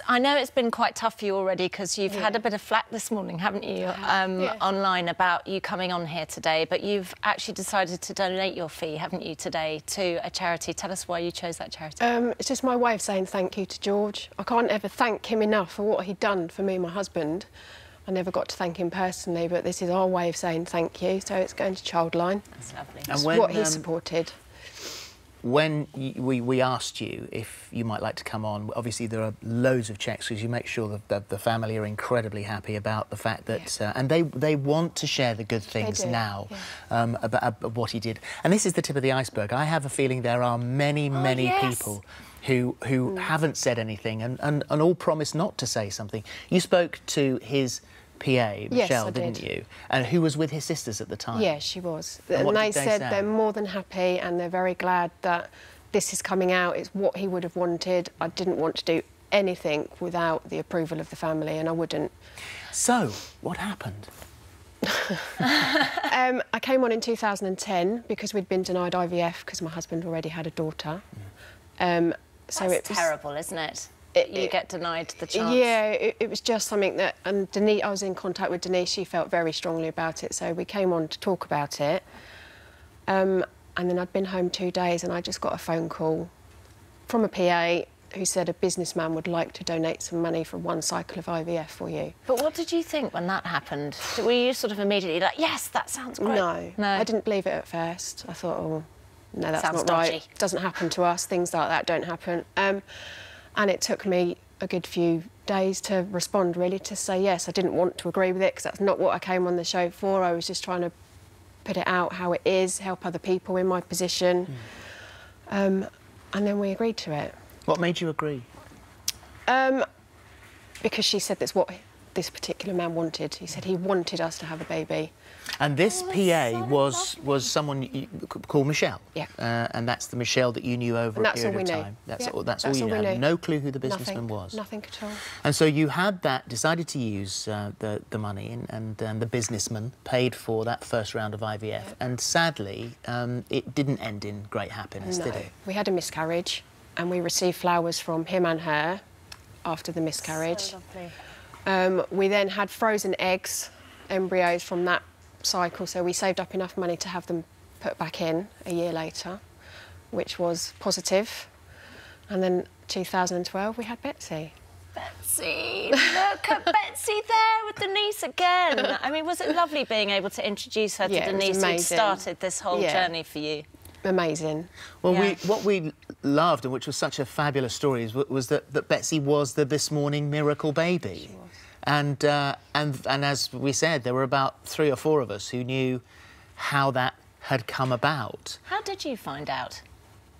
I know it's been quite tough for you already because you've had a bit of flack this morning, haven't you, online about you coming on here today, but you've actually decided to donate your fee, haven't you, today to a charity. Tell us why you chose that charity. It's just my way of saying thank you to George. I can't ever thank him enough for what he'd done for me and my husband. I never got to thank him personally, but this is our way of saying thank you, so it's going to Childline. That's lovely. That's what he supported. When we asked you if you might like to come on, obviously there are loads of checks because you make sure that the family are incredibly happy about the fact that... and they want to share the good things now about what he did. And this is the tip of the iceberg. I have a feeling there are many people who haven't said anything and all promise not to say something. You spoke to his PA, Michelle, didn't you? And who was with his sisters at the time? Yeah, she was. And they said they're more than happy and they're very glad that this is coming out. It's what he would have wanted. I didn't want to do anything without the approval of the family, and I wouldn't. So, what happened? I came on in 2010 because we'd been denied IVF because my husband already had a daughter. So That's terrible, isn't it? You get denied the chance. Yeah, it was just something that... And Denise, I was in contact with Denise, she felt very strongly about it, so we came on to talk about it. And then I'd been home 2 days and I just got a phone call from a PA who said a businessman would like to donate some money for one cycle of IVF for you. But what did you think when that happened? Were you sort of immediately like, yes, that sounds great? No, I didn't believe it at first. I thought, oh, no, that's not dodgy. right. It doesn't happen to us, things like that don't happen. And it took me a good few days to respond, really, to say yes. I didn't want to agree with it because that's not what I came on the show for. I was just trying to put it out how it is, help other people in my position. And then we agreed to it. What made you agree? Because she said that's what this particular man wanted. He said he wanted us to have a baby. And this PA was someone called Michelle. Yeah. And that's the Michelle that you knew over a period of time. That's all you knew. No clue who the businessman was. Nothing at all. And so you had decided to use the money, and the businessman paid for that first round of IVF. Yeah. And sadly, it didn't end in great happiness, did it? We had a miscarriage, and we received flowers from him and her after the miscarriage. So lovely. We then had frozen eggs, embryos from that cycle, so we saved up enough money to have them put back in a year later, which was positive. And then 2012 we had Betsy. Betsy, look at Betsy there with Denise again. I mean, was it lovely being able to introduce her to Denise, who started this whole journey for you? Amazing. Well, what we loved, and which was such a fabulous story, was that Betsy was the this morning miracle baby. She was. And as we said, there were about 3 or 4 of us who knew how that had come about. How did you find out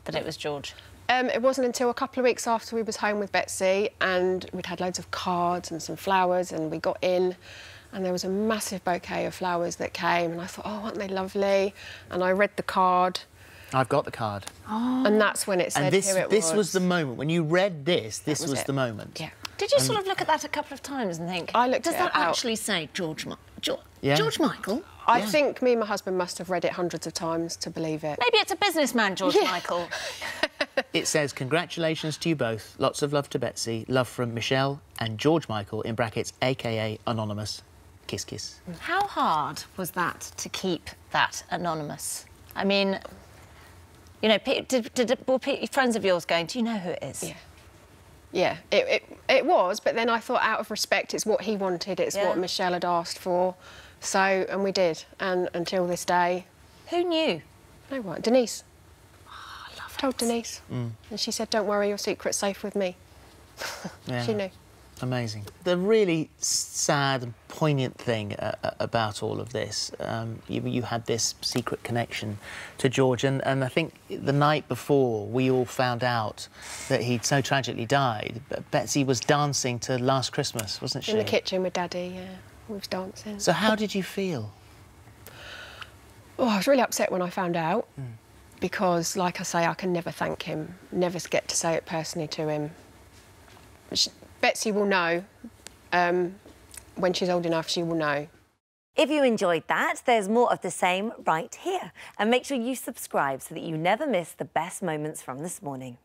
that it was George? It wasn't until a couple of weeks after we was home with Betsy, and we'd had loads of cards and some flowers, and we got in, and there was a massive bouquet of flowers that came, and I thought, oh, aren't they lovely? And I read the card. I've got the card. Oh. And that's when it said who it was. This was the moment. When you read this was the moment. Yeah. Did you sort of look at that a couple of times and think, I looked does it that out. actually say George Michael? I think me and my husband must have read it hundreds of times to believe it. Maybe it's a businessman, George Michael. It says, congratulations to you both. Lots of love to Betsy. Love from Michelle and George Michael, in brackets, a.k.a. Anonymous. Kiss, kiss. How hard was that to keep that anonymous? I mean, you know, were friends of yours going, do you know who it is? Yeah. Yeah, it was, but then I thought, out of respect, it's what he wanted, it's what Michelle had asked for. So, and we did, and until this day... Who knew? No one. Denise. Oh, I love Told Denise. And she said, don't worry, your secret's safe with me. She knew. Amazing. The really sad and poignant thing about all of this, you had this secret connection to George, and I think the night before we all found out that he'd so tragically died, Betsy was dancing to Last Christmas, wasn't she? In the kitchen with Daddy, yeah. We was dancing. So how did you feel? Oh, I was really upset when I found out, because, like I say, I can never thank him, never get to say it personally to him. Betsy will know. When she's old enough, she will know. If you enjoyed that, there's more of the same right here. And make sure you subscribe so that you never miss the best moments from this morning.